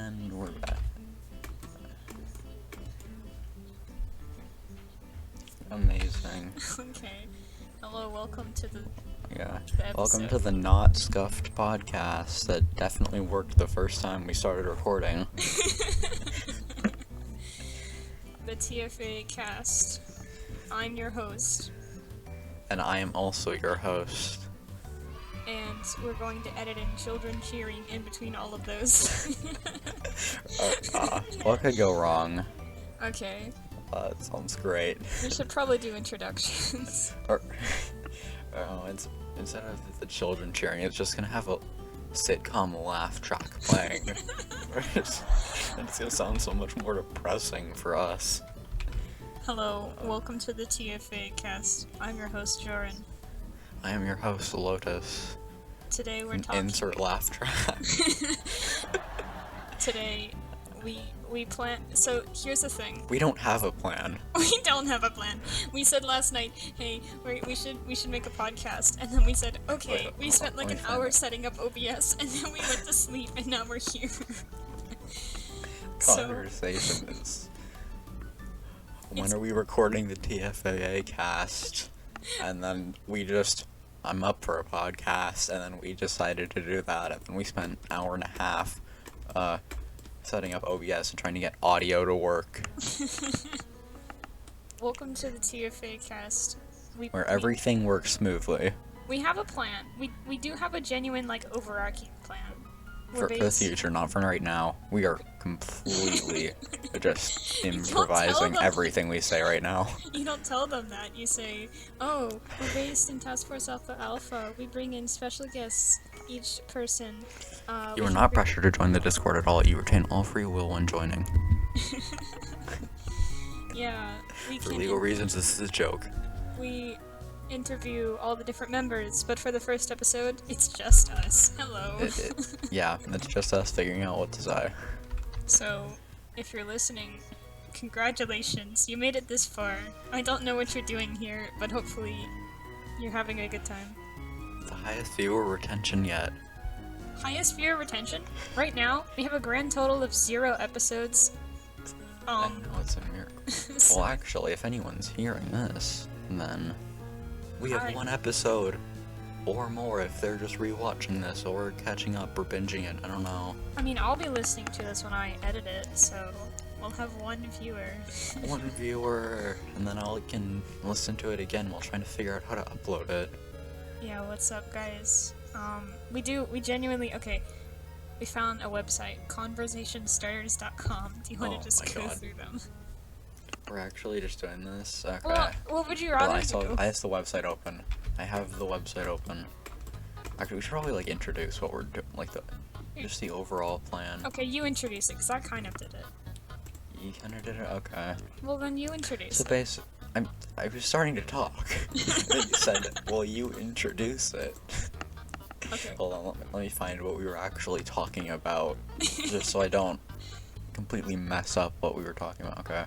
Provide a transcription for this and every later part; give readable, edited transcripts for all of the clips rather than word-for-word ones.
And we're back. Amazing. Okay. Hello, welcome to the Welcome to episode. the Not Scuffed podcast that definitely worked the first time we started recording. The TFAAcast. I'm your host, And I am also your host. and we're going to edit in children cheering in between all of those. What could go wrong? Okay. That sounds great. We should probably do introductions. Instead of the children cheering, it's just gonna have a sitcom laugh track playing. It's gonna sound so much more depressing for us. Hello, welcome to the TFAAcast. I'm your host, Joran. I am your host, Lotus. Today we're talking... Insert laugh track. Today, we plan... So, here's the thing. We don't have a plan. We don't have a plan. We said last night, hey, we should make a podcast, and then we said, okay. We spent like an hour setting up OBS, and then we went to sleep, and now we're here. Conversation is... When are we recording the TFAAcast? And then I'm up for a podcast, and then we decided to do that, and then we spent an hour and a half, setting up OBS and trying to get audio to work. Welcome to the TFAAcast. Where everything works smoothly. We have a plan. We do have a genuine, like, overarching plan. For the future, not for right now. We are completely just improvising everything we say right now. You don't tell them that. You say, oh, we're based in Task Force Alpha. We bring in special guests, each person. You are not pressured to join the Discord at all. You retain all free will when joining. Yeah, we For can... legal reasons, this is a joke. We interview all the different members, but for the first episode, it's just us. Hello. Yeah, it's just us figuring out what to say. So, if you're listening, congratulations, you made it this far. I don't know what you're doing here, but hopefully you're having a good time. The highest viewer retention yet. Highest viewer retention? Right now, we have a grand total of 0 episodes. I know it's a miracle. Well, actually, if anyone's hearing this, then we have one episode or more if they're just rewatching this or catching up or binging it. I don't know. I mean, I'll be listening to this when I edit it, so we'll have one viewer. One viewer, and then I can listen to it again while trying to figure out how to upload it. Yeah, what's up, guys? We genuinely, okay, we found a website, conversationstarters.com. Do you want to just go through them? We're actually just doing this? Okay. Well, what would you rather do? I have the website open. I have the website open. Actually, we should probably, like, introduce what we're doing, like, just the overall plan. Okay, you introduce it, because I kind of did it. You kind of did it? Okay. Well, then you introduce it. I was starting to talk. And then you said, well, you introduce it. Okay. Hold on, let me find what we were actually talking about, just so I don't completely mess up what we were talking about, okay?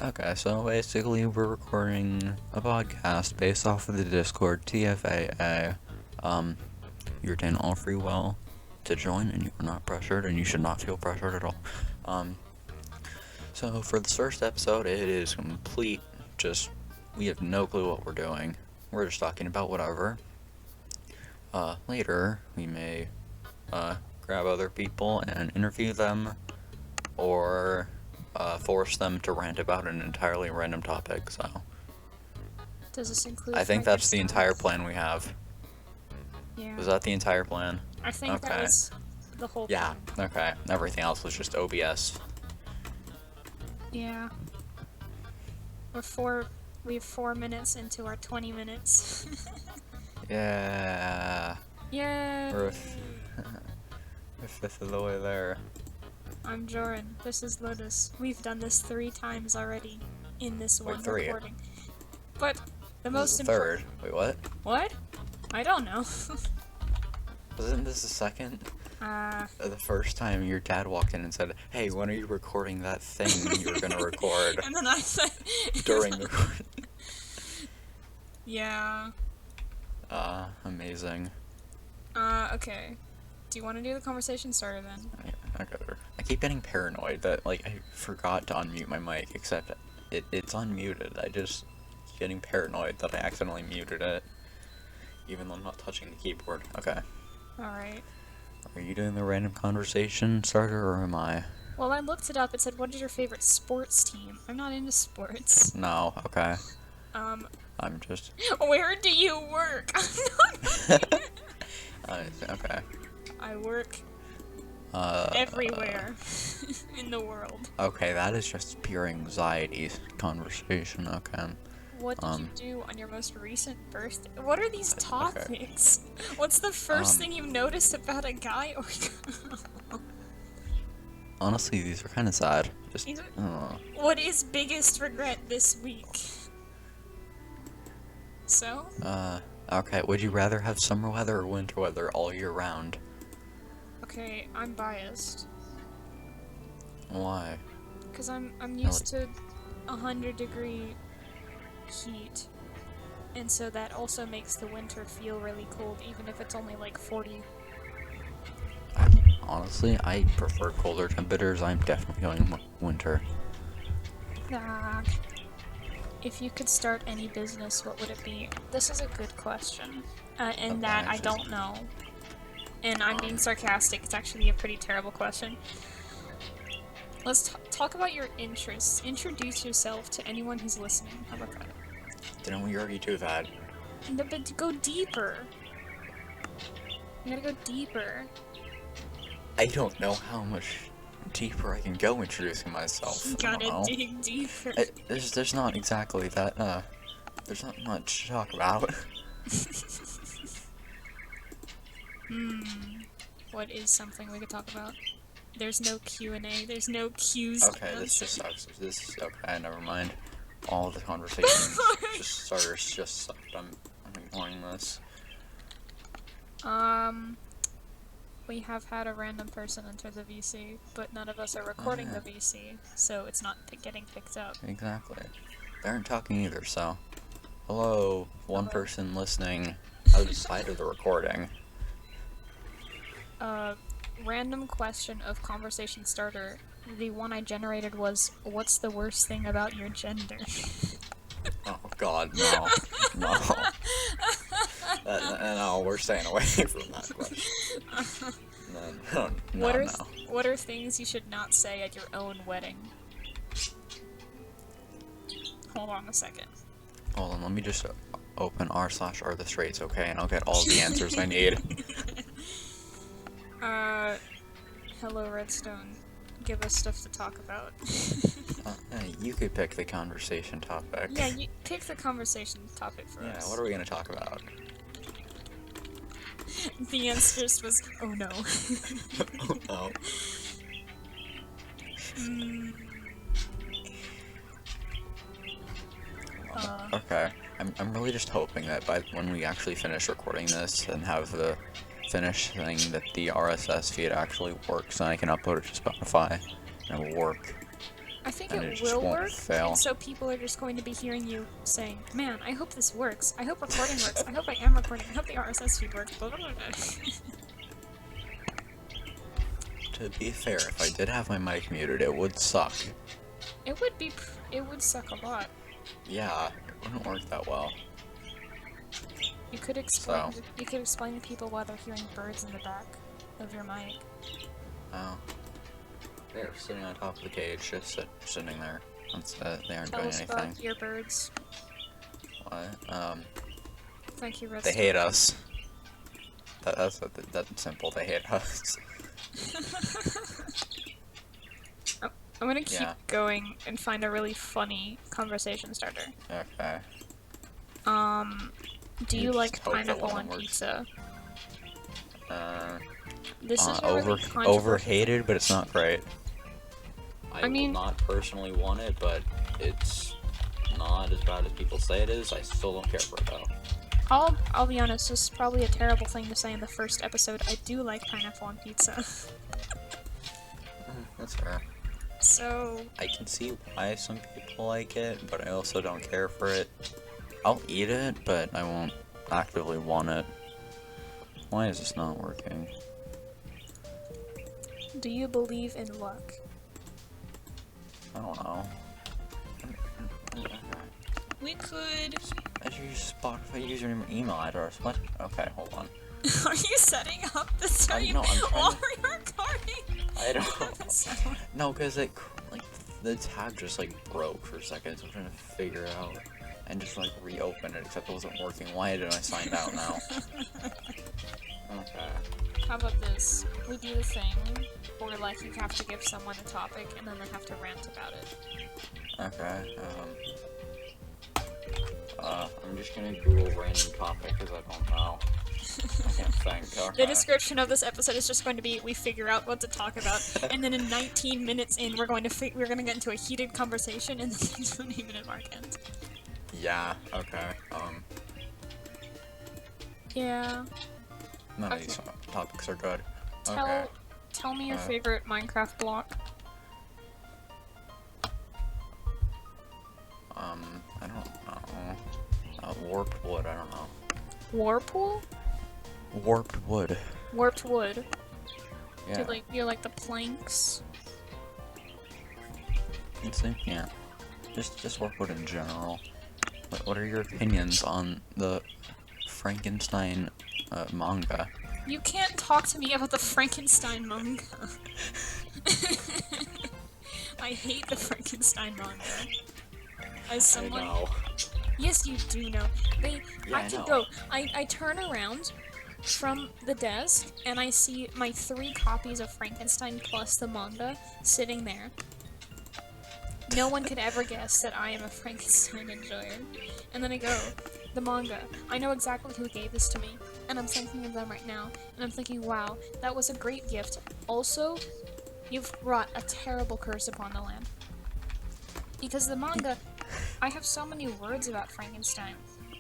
Okay, so basically we're recording a podcast based off of the Discord, TFAA. You retain all free will to join, and you are not pressured, and you should not feel pressured at all. So for this first episode, it is complete, we have no clue what we're doing. We're just talking about whatever. Later, we may, grab other people and interview them, or, force them to rant about an entirely random topic, so. Does this include... I think that's the entire plan we have. Yeah. Was that the entire plan? I think that was the whole Yeah, plan. okay. Everything else was just OBS. Yeah. We have 4 minutes into our 20 minutes. Yeah. Yay! We're a fifth of the way there. I'm Joran. This is Lotus. We've done this 3 times already in this one recording. But the most important... Third. Wait, what? What? I don't know. Wasn't this the second? The first time your dad walked in and said, hey, when are you recording that thing you were gonna record? And then I said... During the... Yeah. Amazing. Okay. Do you want to do the conversation starter then? I keep getting paranoid that, like, I forgot to unmute my mic, except it's unmuted. I just getting paranoid that I accidentally muted it, even though I'm not touching the keyboard. Okay. Alright. Are you doing the random conversation starter, or am I? Well, I looked it up. It said, what is your favorite sports team? I'm not into sports. No, okay. I'm just... Where do you work? okay. I work everywhere in the world. Okay, that is just pure anxiety conversation, okay. What did you do on your most recent birthday? What are these topics? Okay. What's the first thing you noticed about a guy or girl? Honestly, these are kind of sad. Just, What is biggest regret this week? So? Okay, would you rather have summer weather or winter weather all year round? Okay, I'm biased. Why? Because I'm used to 100-degree heat. And so that also makes the winter feel really cold, even if it's only like 40. Honestly, I prefer colder temperatures. I'm definitely going winter. If you could start any business, what would it be? This is a good question. And that I don't know. And I'm being sarcastic. It's actually a pretty terrible question. Let's talk about your interests. Introduce yourself to anyone who's listening. How about that? Didn't we already do that? No, but go deeper. You gotta go deeper. I don't know how much deeper I can go introducing myself. You gotta dig deeper. There's not exactly that, there's not much to talk about. What is something we could talk about? There's no Q&A, there's no Q's. Okay, this just sucks. Okay, never mind. All the conversations starters just sucked. I'm ignoring this. We have had a random person enter the VC, but none of us are recording the VC, so it's not getting picked up. Exactly. They aren't talking either, so... Hello, one person listening outside of the recording. Random question of conversation starter. The one I generated was, what's the worst thing about your gender? Oh god, no. No. No, we're staying away from that question. No. What are things you should not say at your own wedding? Hold on a second. Hold on, let me just open r/r/the-straits, okay, and I'll get all the answers I need. Hello Redstone. Give us stuff to talk about. You could pick the conversation topic. Yeah, you pick the conversation topic for us. Yeah, what are we gonna talk about? The answer was, oh no. Oh no. Okay, I'm really just hoping that when we actually finish recording this and have the finished thing, that the RSS feed actually works and I can upload it to Spotify and it will work. I think and it will work, fail. And so people are just going to be hearing you saying, man, I hope this works, I hope recording works, I hope I am recording, I hope the RSS feed works, blah, blah, blah, blah. To be fair, if I did have my mic muted, it would suck. It would suck a lot. Yeah, it wouldn't work that well. You could explain to people why they're hearing birds in the back of your mic. Oh. They're sitting on top of the cage, just sitting there. They aren't doing anything. Tell us about your birds. What? Thank you, Redstone. They hate us. That's simple. They hate us. I'm gonna keep going and find a really funny conversation starter. Okay. Do you like pineapple on pizza? This is a really overhated, but it's not great. I mean, will not personally want it, but it's not as bad as people say it is. I still don't care for it though. I'll be honest, this is probably a terrible thing to say in the first episode. I do like pineapple on pizza. That's fair. So... I can see why some people like it, but I also don't care for it. I'll eat it, but I won't actively want it. Why is this not working? Do you believe in luck? I don't know. We could... As your Spotify username and email address. What? Okay, hold on. Are you setting up the stream No, I'm trying while to... we're recording? I don't... No, because it, like, the tab just, like, broke for a second, so I'm trying to figure it out. And just, like, reopen it, except it wasn't working. Why did I sign out now? Okay. How about this? We do the thing where, like, you have to give someone a topic, and then they have to rant about it. Okay, I'm just gonna Google random topic, because I don't know. I can't think. Okay. The description of this episode is just going to be, we figure out what to talk about, and then in 19 minutes in, we're going to get into a heated conversation, and then the 20-minute mark ends. Yeah, okay, Yeah. None of these topics are good. Tell me your favorite Minecraft block. I don't know. Warped wood, I don't know. Warpool? Warped wood. Warped wood. Yeah. You like the planks? Yeah. Just warped wood in general. What are your opinions on the Frankenstein manga? You can't talk to me about the Frankenstein manga. I hate the Frankenstein manga. As someone... I know. Yes, you do know. I turn around from the desk, and I see my 3 copies of Frankenstein plus the manga sitting there. No one could ever guess that I am a Frankenstein enjoyer. And then I go, the manga. I know exactly who gave this to me, and I'm thinking of them right now, and I'm thinking, wow, that was a great gift. Also, you've brought a terrible curse upon the land. Because the manga, I have so many words about Frankenstein,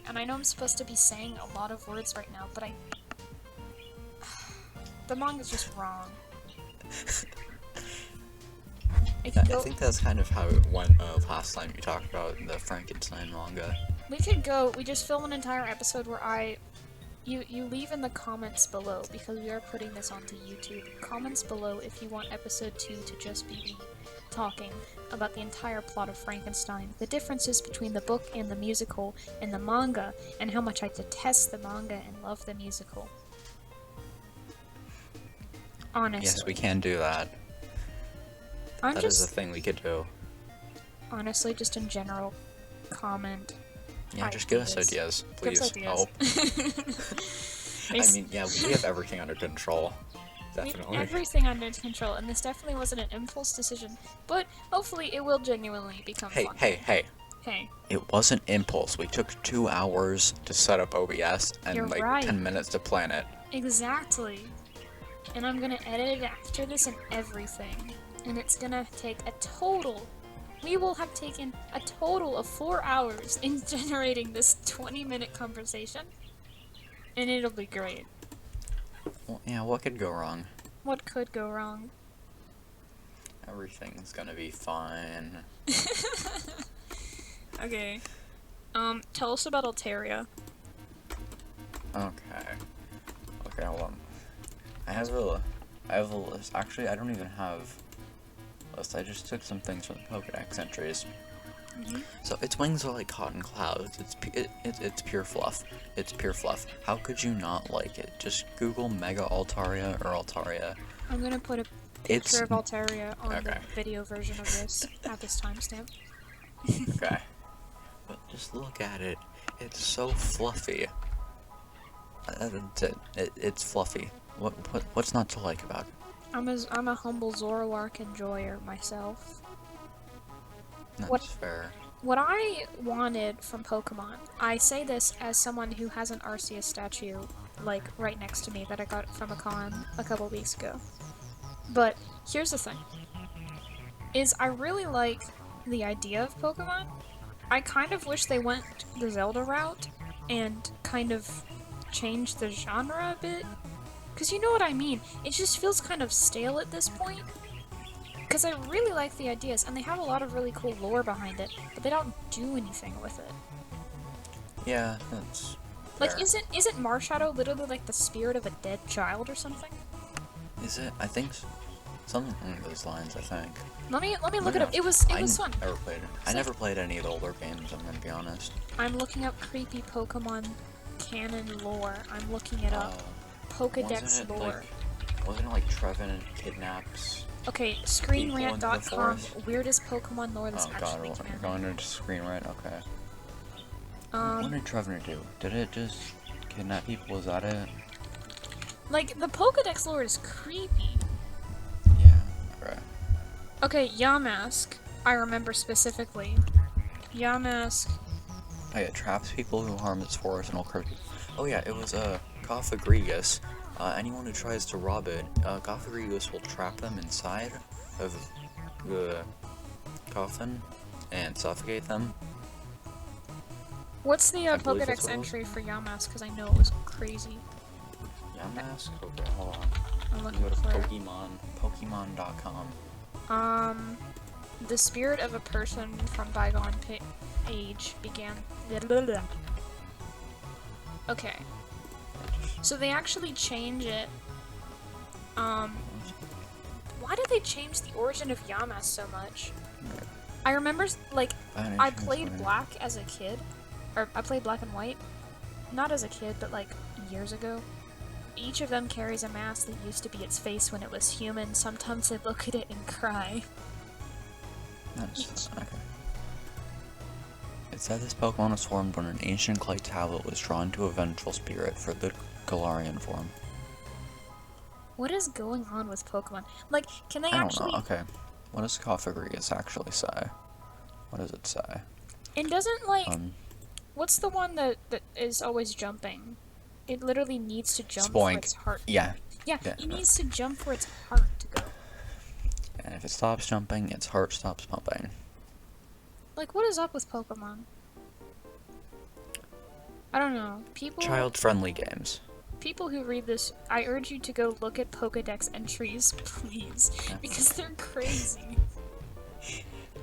and I know I'm supposed to be saying a lot of words right now, but the manga's just wrong. I think that's kind of how it went last time you talked about the Frankenstein manga. We just film an entire episode where you leave in the comments below, because we are putting this onto YouTube. Comments below if you want episode 2 to just be me talking about the entire plot of Frankenstein, the differences between the book and the musical and the manga, and how much I detest the manga and love the musical. Honestly. Yes, we can do that. That is a thing we could do. Honestly, just in general, comment. Yeah, just give us ideas, please. Help. I mean, yeah, we have everything under control. Definitely. Everything under control, and this definitely wasn't an impulse decision, but hopefully it will genuinely become fun. Hey. Hey. It wasn't impulse. We took 2 hours to set up OBS and You're like right. 10 minutes to plan it. Exactly. And I'm gonna edit it after this and everything. And it's gonna take a total... We will have taken a total of 4 hours in generating this 20-minute conversation. And it'll be great. Well, yeah, what could go wrong? What could go wrong? Everything's gonna be fine. Okay. Tell us about Altaria. Okay, hold on. I have a list. Actually, I don't even have a list. I just took some things from the Pokédex entries. So its wings are like cotton clouds. It's pure fluff. It's pure fluff. How could you not like it? Just Google Mega Altaria or Altaria. I'm gonna put a picture of Altaria on the video version of this at this timestamp. Okay. But just look at it. It's so fluffy. It's fluffy. What's not to like about it? I'm a humble Zoroark enjoyer myself. That's fair. What I wanted from Pokemon, I say this as someone who has an Arceus statue, like, right next to me that I got from a con a couple weeks ago. But here's the thing, is I really like the idea of Pokemon. I kind of wish they went the Zelda route and kind of changed the genre a bit. Because you know what I mean, it just feels kind of stale at this point. Because I really like the ideas, and they have a lot of really cool lore behind it, but they don't do anything with it. Yeah, that's like, fair. isn't Marshadow literally like the spirit of a dead child or something? Is it? I think so. Something along those lines, I think. Let me look it No, up. It was fun. I never played any of the older games, I'm gonna be honest. I'm looking up creepy Pokemon canon lore. I'm looking it up. Pokedex lore. Wasn't it like Trevin kidnaps? Okay, People into the screenrant.com, forest? weirdest Pokemon lore that's Oh actually god, canon. we're going into screen right? Okay. What did Trevin do? Did it just kidnap people? Was that it? Like, the Pokedex lore is creepy. Yeah, right. Okay, Yamask, I remember specifically. Yamask. Oh yeah, traps people who harm its forest and will hurt people. Oh yeah, it was Cophagrigus. Anyone who tries to rob it, Cophagrigus will trap them inside of the coffin and suffocate them. What's the Pokedex entry for Yamask? Because I know it was crazy. Yamask? Okay, hold on. I'm looking Go to for it. Pokemon.com. The spirit of a person from bygone age began. Okay. So they actually change it. Why did they change the origin of Yamask so much? I remember, like, I played Black as a kid. Or, I played Black and White. Not as a kid, but, like, years ago. Each of them carries a mask that used to be its face when it was human. Sometimes they look at it and cry. Nice. Okay. It said this Pokemon was formed when an ancient clay tablet was drawn to a vengeful spirit for the Galarian form. What is going on with Pokemon? Like, can they I don't actually... know. Okay. What does Cophagrigus actually say? What does it say? It doesn't, like... What's the one that is always jumping? It literally needs to jump for its heart. Yeah. Yeah, it needs to jump for its heart to go. And if it stops jumping, its heart stops pumping. Like, what is up with Pokemon? I don't know. People... Child-friendly games. People who read this, I urge you to go look at Pokedex entries, please. Yeah. Because they're crazy.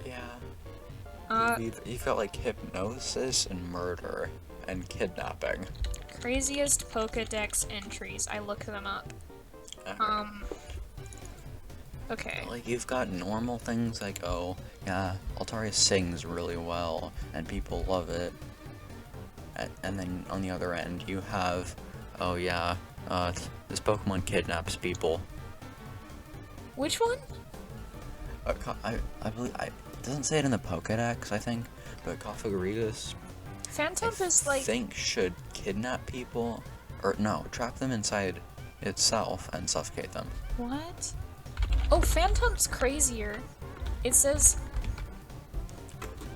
Yeah. You've got, like, hypnosis and murder and kidnapping. Craziest Pokedex entries. I look them up. Okay. Like, you've got normal things like, oh, yeah, Altaria sings really well, and people love it. And then, on the other end, you have, oh yeah, this Pokemon kidnaps people. Which one? I believe, it doesn't say it in the Pokedex, I think, but Cophagrigus, Phantom is like... I think should kidnap people, or no, trap them inside itself and suffocate them. What? Oh, Phantom's crazier. It says,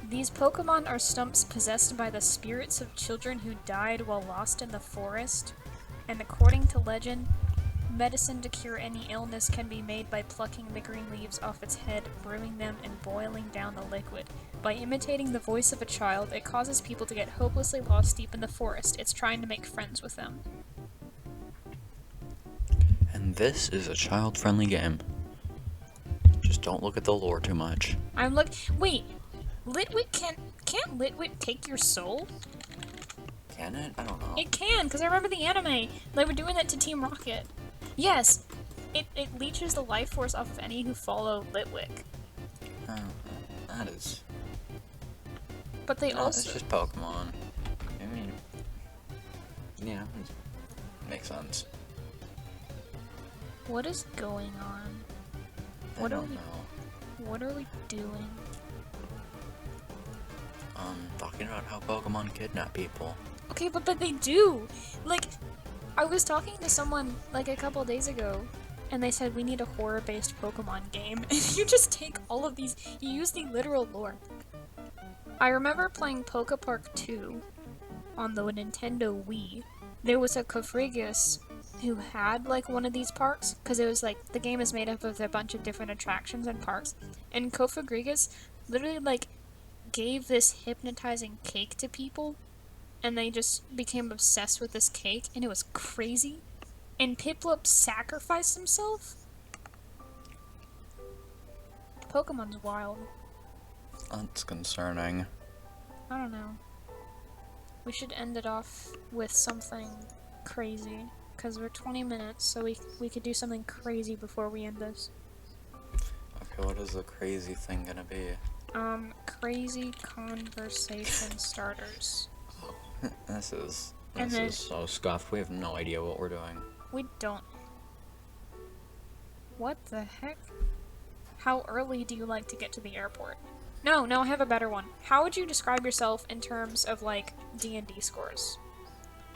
these Pokemon are stumps possessed by the spirits of children who died while lost in the forest, and according to legend, medicine to cure any illness can be made by plucking the green leaves off its head, brewing them, and boiling down the liquid. By imitating the voice of a child, it causes people to get hopelessly lost deep in the forest. It's trying to make friends with them. And this is a child-friendly game. Just don't look at the lore too much. Wait, Litwick can't Litwick take your soul? Can it? I don't know. It can, because I remember the anime. They were doing that to Team Rocket. Yes, it leeches the life force off of any who follow Litwick. Oh, that is... But they also... It's just Pokemon. I mean... Yeah, it makes sense. What is going on? I don't know. What are we doing? Talking about how Pokemon kidnap people. Okay, but they do! Like, I was talking to someone, like, a couple days ago, and they said we need a horror-based Pokemon game, and you just take all of these, you use the literal lore. I remember playing Poke Park 2 on the Nintendo Wii. There was a Cofregus who had, like, one of these parks, because it was, like, the game is made up of a bunch of different attractions and parks, and Cofregus literally, like, gave this hypnotizing cake to people, and they just became obsessed with this cake, and it was crazy. And Piplup sacrificed himself? Pokemon's wild. That's concerning. I don't know. We should end it off with something crazy, because we're 20 minutes, so we could do something crazy before we end this. Okay, what is the crazy thing gonna be? Crazy conversation starters. This is And then so scuffed. We have no idea what we're doing. we don't. What the heck? How early do you like to get to the airport? No, I have a better one. How would you describe yourself in terms of, like, D&D scores?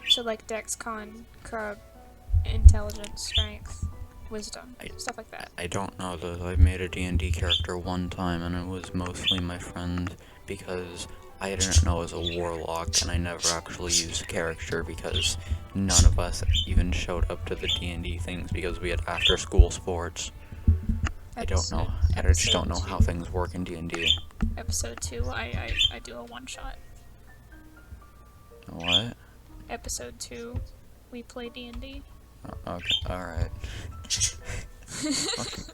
So, like, Dex, Con, Crub, Intelligence, Strength, Wisdom, stuff like that. I don't know, though. I made a D&D character one time, and it was mostly my friend, because I didn't know it was a warlock, and I never actually used a character, because none of us even showed up to the D&D things, because we had after-school sports. I just don't know how things work in D&D. Episode 2, I do a one-shot. What? Episode 2, we play D&D. Okay, alright.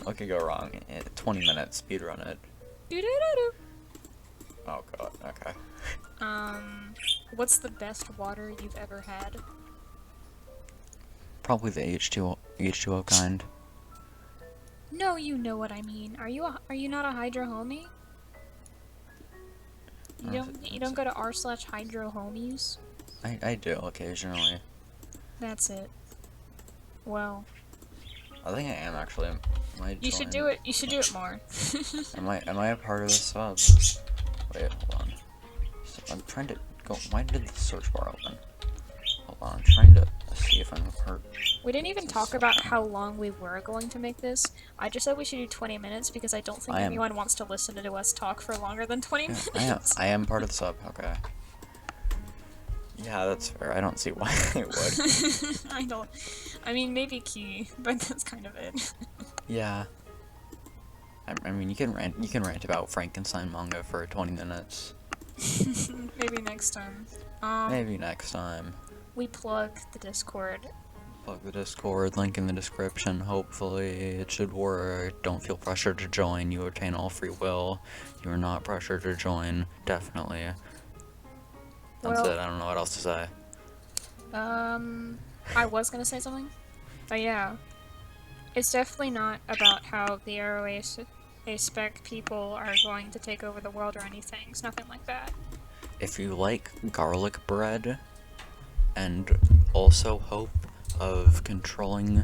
What could go wrong? 20 minutes, speedrun it. Doo-doo-doo-doo. Oh god, okay. What's the best water you've ever had? Probably the H2O kind. No, you know what I mean. Are you not a Hydro homie? You don't go to r/Hydro homies? I do occasionally. That's it. Well, I think I am actually. you should do it. You should do it more. Am I a part of the sub? Wait, hold on. I'm trying to go. Why did the search bar open? Hold on, I'm trying to see if I'm a part. We didn't even talk about how long we were going to make this. I just said we should do 20 minutes because I don't think anyone wants to listen to us talk for longer than 20 minutes. I am part of the sub. Okay. Yeah, that's fair. I don't see why I would. I mean, maybe Key, but that's kind of it. Yeah. I mean, you can rant about Frankenstein manga for 20 minutes. Maybe next time. Maybe next time. We plug the Discord. Plug the Discord, link in the description. Hopefully it should work. Don't feel pressured to join. You retain all free will. You are not pressured to join. Definitely. That's it. I don't know what else to say. I was gonna say something. But yeah. It's definitely not about how the ROA spec people are going to take over the world or anything. It's nothing like that. If you like garlic bread and also hope of controlling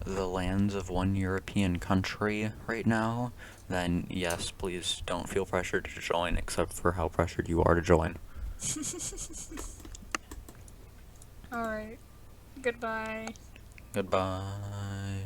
the lands of one European country right now, then yes, please don't feel pressured to join, except for how pressured you are to join. Alright. Goodbye. Goodbye.